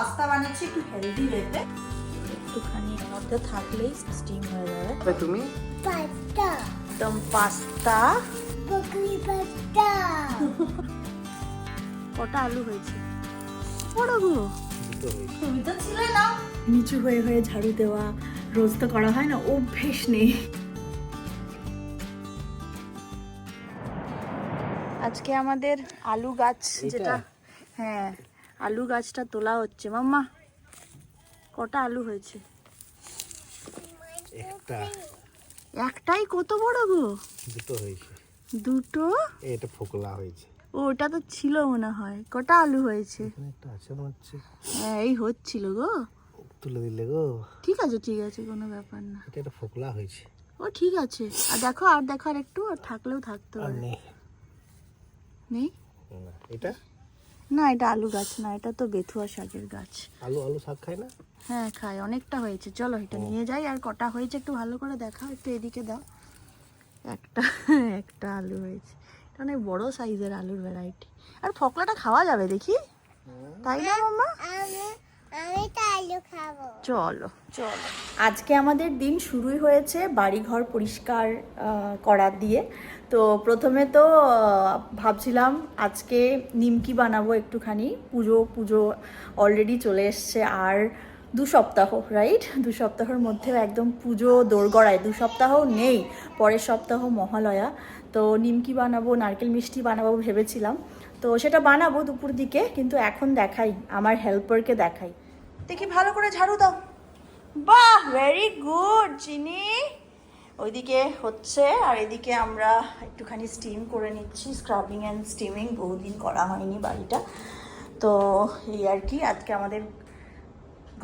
Pasta বানাচ্ছি একটু healthy ওয়েতে, একটুখানি এর মধ্যে থাকলেই স্টিম হয়ে যাবে। তুমি পাস্তা একদম পাস্তা। বকরি পাস্তা কটা আলু হয়েছে বড় গো? তুমি তো ছিলে না। নিচু হয়ে হয়ে ঝাড়ু দেওয়া রোজ তো করা হয় না, অভ্যেস নেই। আজকে আমাদের আলু গাছ যেটা, হ্যাঁ আলু গাছটা তোলা হচ্ছে। মাম্মা কটা আলু হয়েছে? একটা একটাই? কত বড় গো? দুটো হয়েছে। দুটো? এটা ফোকলা হয়েছে। ও ওটা তো ছিল মনে হয়। কটা আলু হয়েছে? এখানে একটা আছে মনে হচ্ছে। হ্যাঁ এই হচ্ছিল গো। তুলে দিলে গো। ঠিক আছে কোনো ব্যাপার না। এটা একটা ফোকলা হয়েছে। ও ঠিক আছে। আর দেখো আর একটু, আর থাকলেও থাকতে আর পারে। নেই নেই না। এটা না, এটা আলু গাছ না, এটা তো বেথুয়া শাকের গাছ। আলু আলু শাক খায় না? হ্যাঁ খাই, অনেকটা হয়েছে। চলো এটা নিয়ে যাই। আর কটা হয়েছে একটু ভালো করে দেখাও, একটু এদিকে দাও। একটা আলু হয়েছে। এটা অনেক বড় সাইজের আলুর ভ্যারাইটি। আর ফকলাটা খাওয়া যাবে দেখি, তাই না মাম্মা? আমি তো আলু খাবো। চলো। আজকে আমাদের দিন শুরুই হয়েছে বাড়িঘর পরিষ্কার করা দিয়ে। তো প্রথমে তো ভাবছিলাম আজকে নিমকি বানাবো একটুখানি। পুজো অলরেডি চলে এসছে, আর 2 সপ্তাহ, রাইট? 2 সপ্তাহের মধ্যেও একদম পুজো দোরগড়ায়। 2 সপ্তাহ নেই, পরের সপ্তাহ মহালয়া। তো নিমকি বানাবো, নারকেল মিষ্টি বানাবো ভেবেছিলাম। তো সেটা বানাবো দুপুর দিকে, কিন্তু এখন দেখাই, আমার হেল্পারকে দেখাই। দেখি ভালো করে ঝাড়ু দাও। বাহ, ভেরি গুড চিনি। ওইদিকে হচ্ছে, আর এদিকে আমরা একটুখানি স্টিম করে নিচ্ছি। স্ক্রাবিং অ্যান্ড স্টিমিং বহুদিন করা হয়নি বাড়িটা, তো এই আর কি। আজকে আমাদের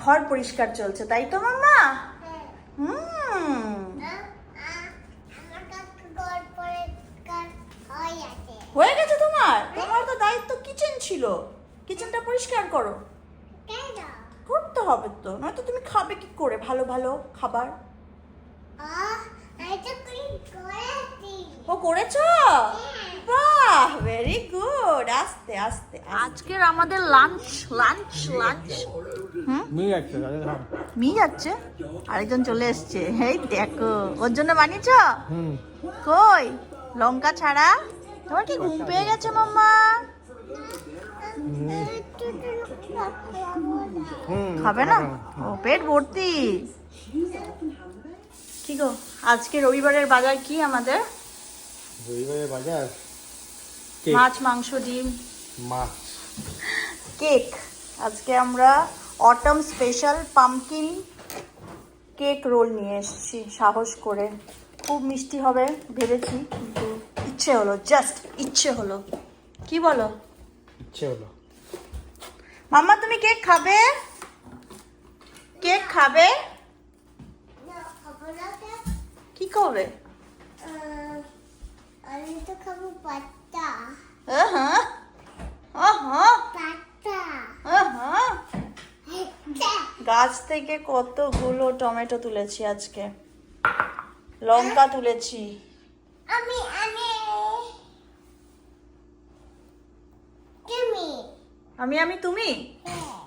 ঘর পরিষ্কার চলছে, তাই তো মাম্মা? আমার কাছে ঘর পরিষ্কার হয়ে আছে। হয়ে গেছে তোমার? তোমার তো দায়িত্ব কিচেন ছিল, কিচেনটা পরিষ্কার করো। কেন? করতে হবে তো, নয়তো তুমি খাবে কি করে ভালো ভালো খাবার? আমি তো করেছি। ও করেছো? বাহ, ভেরি গুড। আস্তে আস্তে। আজকের আমাদের লাঞ্চ। মি যাচ্ছে, আরেকজন চলে এসছে। এই দেখো, ওর জন্য বানিয়েছ? কই লঙ্কা ছাড়া? তোমার কি ঘুম পেয়ে গেছে মাম্মা? খাবে না? ও পেট ভর্তি। কি গো, আজকে রবিবারের বাজার কি আমাদের? রবিবারের বাজার মাছ, মাংস, ডিম, মাছ, কেক। আজকে আমরা autumn special pumpkin cake roll নিয়ে এসেছি সাহস করে। খুব মিষ্টি হবে ভেবেছি, কিন্তু ইচ্ছে হলো, জাস্ট ইচ্ছে হলো। কি বলো ইচ্ছে হলো। মাম্মা, তুমি কেক খাবে? কেক খাবে? কি খাবে? আমি তো খাবো পাস্তা। গাছ থেকে কতগুলো টমেটো তুলেছি আজকে, লঙ্কা তুলেছি। আমি তুমি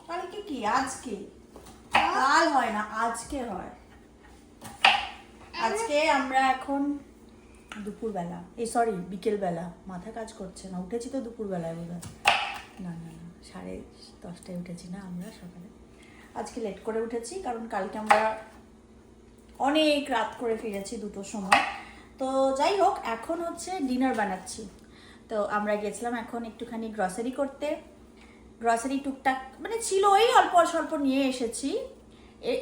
কালকে কি? আজকে কাল হয় না, আজকে হয়। আজকে আমরা এখন দুপুরবেলা, সরি বিকেলবেলা, মাথা কাজ করছে না, উঠেছি তো দুপুরবেলায় বোধ হয়। না 10:30 উঠেছি না আমরা সকালে। আজকে লেট করে উঠেছি, কারণ কালকে আমরা অনেক রাত করে ফিরেছি 2টোর সময়। তো যাই হোক, এখন হচ্ছে ডিনার বানাচ্ছি। তো আমরা গেছিলাম এখন একটুখানি গ্রসারি করতে। গ্রসারি টুকটাক মানে ছিল, ওই অল্প স্বল্প নিয়ে এসেছি।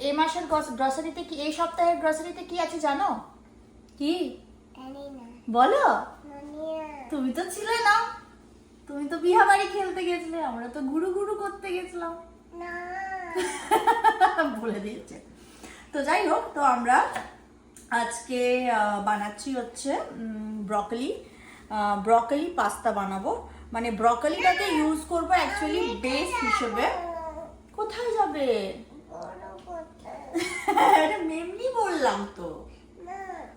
এ মাসের গ্রসারিতে কি, এই সপ্তাহের গ্রসারিতে কি আছে জানো? কি বলো? তুমি তো ছিলে না, তুমি তো বিহা বাড়ি খেলতে গেছিলে, আমরা তো গুরু করতে গেছিলাম। বলে দিয়েছে। তো যাই হোক, তো আমরা আজকে বানাচ্ছি হচ্ছে ব্রকলি পাস্তা বানাবো। মানে ব্রকলিটাকে ইউজ করবো অ্যাকচুয়ালি বেস হিসেবে। কোথায় যাবে? এমনি বললাম তো।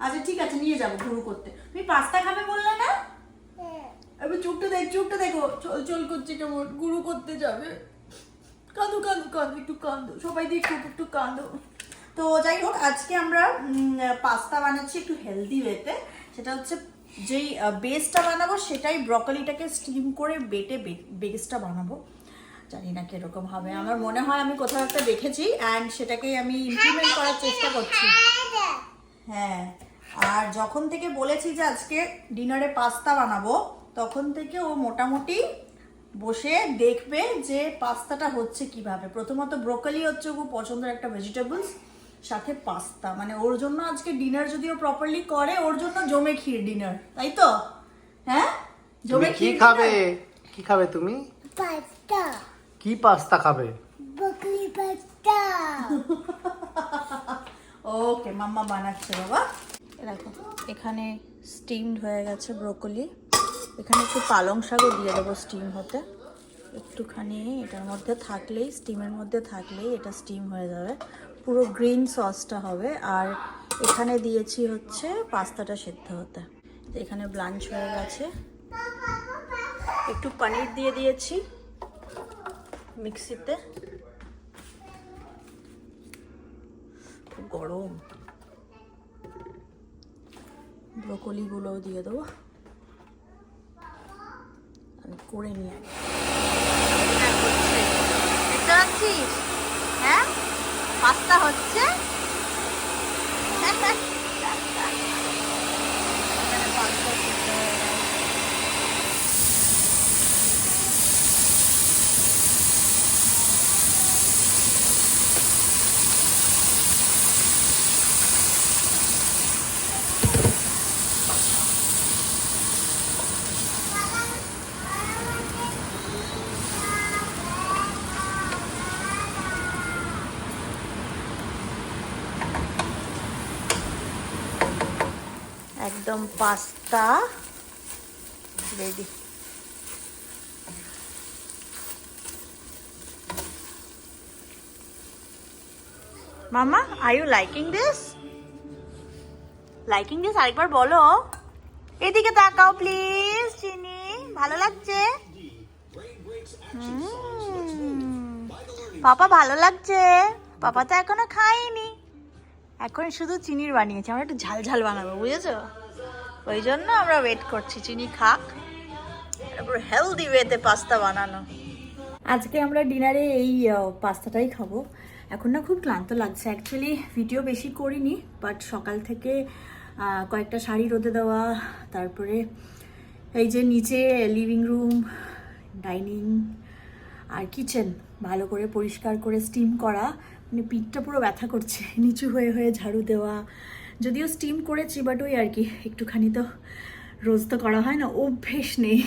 আচ্ছা ঠিক আছে, নিয়ে যাবো ঘুরু করতে। তুমি পাস্তা খাবে বললে না? এবার চুপটা দেখো, চল করছে কেমন, গুরু করতে যাবে। কাঁদো কাঁদো কাঁদো, একটু কাঁদো, সবাই দিয়ে একটু একটু কাঁদো। তো যাই হোক, আজকে আমরা পাস্তা বানাচ্ছি একটু হেলদি ওয়েতে। সেটা হচ্ছে যেই বেসটা বানাবো সেটাই ব্রকলিটাকে স্টিম করে বেটে বেসটা বানাবো। জানি না কিরকম হবে, আমার মনে হয় আমি কোথাও একটা দেখেছি অ্যান্ড সেটাকেই আমি ইমপ্লিমেন্ট করার চেষ্টা করছি। হ্যাঁ, আর যখন থেকে বলেছি যে আজকে ডিনারে পাস্তা বানাবো, তখন থেকে ও মোটামুটি বসে দেখবে যে পাস্তাটা হচ্ছে কিভাবে। প্রথমত ব্রোকলি হচ্ছে খুব পছন্দের একটা ভেজিটেবলস, সাথে পাস্তা, মানে ওর জন্য আজকে ডিনার যদিও প্রপারলি করে, ওর জন্য জমে ক্ষীর ডিনার, তাই তো? হ্যাঁ, জমে কি ক্ষীর খাবে? কি খাবে তুমি? পাস্তা কি পাস্তা খাবে? বকরি পাস্তা ওকে, মাম্মা বানাচ্ছে বাবা। দেখো এখানে স্টিমড হয়ে গেছে ব্রোকলি, এখানে একটু পালং শাকও দিয়ে দেবো স্টিম হতে। একটুখানি এটার মধ্যে থাকলেই, স্টিমের মধ্যে থাকলেই এটা স্টিম হয়ে যাবে, পুরো গ্রিন সসটা হবে। আর এখানে দিয়েছি হচ্ছে পাস্তাটা সেদ্ধ হতে। তো এখানে ব্লাঞ্চ হয়ে গেছে, একটু পনির দিয়ে দিয়েছি মিক্সিতে। খুব গরম, ব্রোকলিগুলোও দিয়ে দেবো, আমি করে নিয়ে আগে। দেখতে পাচ্ছিস? হ্যাঁ, পাস্তা হচ্ছে। একদম পাস্তা রেডি। মামা, are you liking this? Liking this আরেকবার বলো। এদিকে তাকাও প্লিজ। চিনি ভালো লাগছে? পাপা ভালো লাগছে? পাপা তো এখনো খাইনি, এখন শুধু চিনির বানিয়েছি। আমরা একটু ঝাল ঝাল বানাবো, বুঝেছো? ওই জন্য আমরা ওয়েট করছি চিনি খাক, তারপর হেলদি ওয়েতে পাস্তা বানানো। আজকে আমরা ডিনারে এই পাস্তাটাই খাবো। এখন না খুব ক্লান্ত লাগছে, অ্যাকচুয়ালি ভিডিও বেশি করিনি, বাট সকাল থেকে কয়েকটা শাড়ি রোদে দেওয়া, তারপরে এই যে নিচে লিভিং রুম, ডাইনিং আর কিচেন ভালো করে পরিষ্কার করে স্টিম করা, মানে পিঠটা পুরো ব্যথা করছে নিচু হয়ে হয়ে ঝাড়ু দেওয়া। যদিও স্টিম করেছি, বাট ওই আর কি একটুখানি তো রোজ তো করা হয় না, অভ্যেস নেই,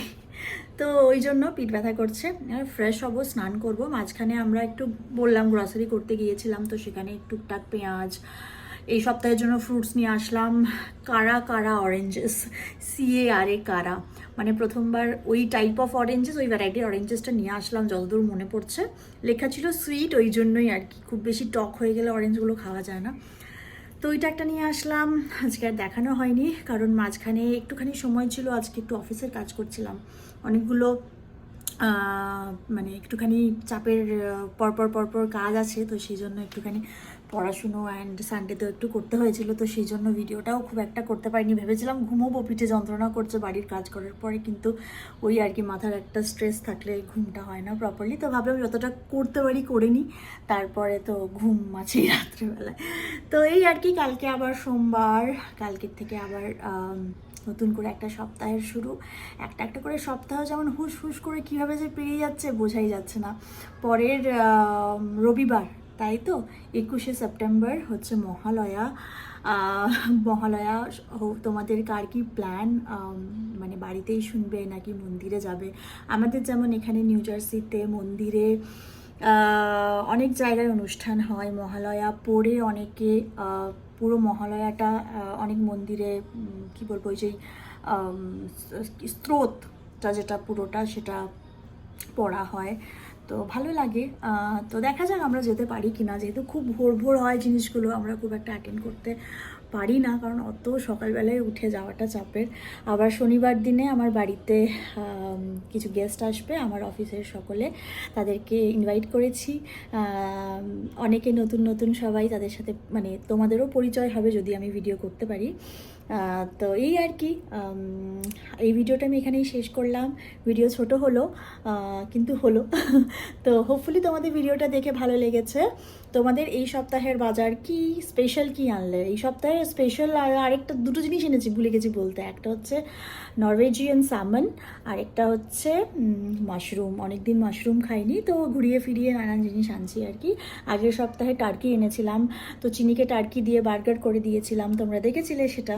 তো ওই জন্য পিঠ ব্যথা করছে। ফ্রেশ হবো, স্নান করব। মাঝখানে আমরা একটু বললাম গ্রসারি করতে গিয়েছিলাম, তো সেখানে টুকটাক পেঁয়াজ, এই সপ্তাহের জন্য ফ্রুটস নিয়ে আসলাম। কারা কারা অরেঞ্জেস, CARA কারা, মানে প্রথমবার ওই টাইপ অফ অরেঞ্জেস, ওই ভ্যারাইটির অরেঞ্জেসটা নিয়ে আসলাম যতদূর মনে পড়ছে। লেখা ছিল সুইট, ওই জন্যই আর কি, খুব বেশি টক হয়ে গেলে অরেঞ্জগুলো খাওয়া যায় না। তো ওইটা একটা নিয়ে আসলাম। আজকে আর দেখানো হয়নি, কারণ মাঝখানে একটুখানি সময় ছিল, আজকে একটু অফিসের কাজ করছিলাম, অনেকগুলো মানে একটুখানি চাপের পরপর কাজ আছে, তো সেই জন্য একটুখানি পড়াশুনো অ্যান্ড সানডেতেও একটু করতে হয়েছিল, তো সেই জন্য ভিডিওটাও খুব একটা করতে পারিনি। ভেবেছিলাম ঘুমোবো, পিঠে যন্ত্রণা করছে বাড়ির কাজ করার পরে, কিন্তু ওই আর কি মাথার একটা স্ট্রেস থাকলে ঘুমটা হয় না প্রপারলি, তো ভাবলাম যতটা করতে পারি করে নিই, তারপরে তো ঘুম আছে রাত্রেবেলায়। তো এই আর কি, কালকে আবার সোমবার, কালকের থেকে আবার নতুন করে একটা সপ্তাহের শুরু। একটা একটা করে সপ্তাহ যেমন হুস হুস করে কীভাবে যে পেরিয়ে যাচ্ছে বোঝাই যাচ্ছে না। পরের রবিবার, তাই তো 21শে সেপ্টেম্বর হচ্ছে মহালয়া। মহালয়া তোমাদের কার কি প্ল্যান, মানে বাড়িতেই শুনবে নাকি মন্দিরে যাবে? আমাদের যেমন এখানে নিউ জার্সিতে মন্দিরে অনেক জায়গায় অনুষ্ঠান হয়, মহালয়া পড়ে অনেকে পুরো মহালয়াটা অনেক মন্দিরে কি বলবো, ওই যে স্রোতটা যেটা পুরোটা সেটা পড়া হয়, তো ভালো লাগে। তো দেখা যাক আমরা যেতে পারি কিনা, যেহেতু খুব ভোর ভোর হয় জিনিসগুলো, আমরা খুব একটা অ্যাটেন্ড করতে পারি না, কারণ অত সকালবেলায় উঠে যাওয়াটা চাপের। আবার শনিবার দিনে আমার বাড়িতে কিছু গেস্ট আসবে, আমার অফিসের সকলে, তাদেরকে ইনভাইট করেছি। অনেকে নতুন নতুন সবাই, তাদের সাথে মানে তোমাদেরও পরিচয় হবে যদি আমি ভিডিও করতে পারি। তো এই আর কি, এই ভিডিওটা আমি এখানেই শেষ করলাম। ভিডিও ছোট হলো কিন্তু হলো। তো হোপফুলি তোমাদের ভিডিওটা দেখে ভালো লেগেছে। তোমাদের এই সপ্তাহের বাজার কি স্পেশাল কি আনলে? এই সপ্তাহে স্পেশাল আরেকটা দুটো জিনিস এনেছি, ভুলে গেছি বলতে। একটা হচ্ছে নরওয়েজিয়ান স্যামন, আর একটা হচ্ছে মাশরুম। অনেকদিন মাশরুম খাইনি, তো ঘুরিয়ে ফিরিয়ে নানান জিনিস আনছি আর কি। আগের সপ্তাহে টার্কি এনেছিলাম, তো চিনিকে টার্কি দিয়ে বার্গার করে দিয়েছিলাম, তোমরা দেখেছিলে সেটা।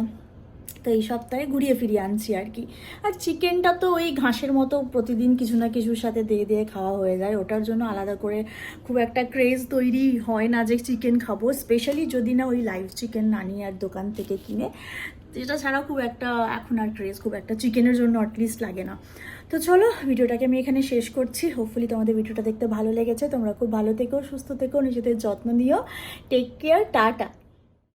তো এই সপ্তাহে ঘুরিয়ে ফিরিয়ে আনছি আর কি। আর চিকেনটা তো ওই ঘাসের মতো প্রতিদিন কিছু না কিছুর সাথে দিয়ে দিয়ে খাওয়া হয়ে যায়, ওটার জন্য আলাদা করে খুব একটা ক্রেজ তৈরি হয় না যে চিকেন খাবো, স্পেশালি যদি না ওই লাইভ চিকেন নানি আর দোকান থেকে কিনে। যেটা ছাড়া খুব একটা এখন আর ক্রেজ খুব একটা চিকেনের জন্য অ্যাটলিস্ট লাগে না। তো চলো, ভিডিওটাকে আমি এখানে শেষ করছি। হোপফুলি তোমাদের ভিডিওটা দেখতে ভালো লেগেছে। তোমরা খুব ভালো থেকো, সুস্থ থেকো, নিজেদের যত্ন নিও। Take care, tata.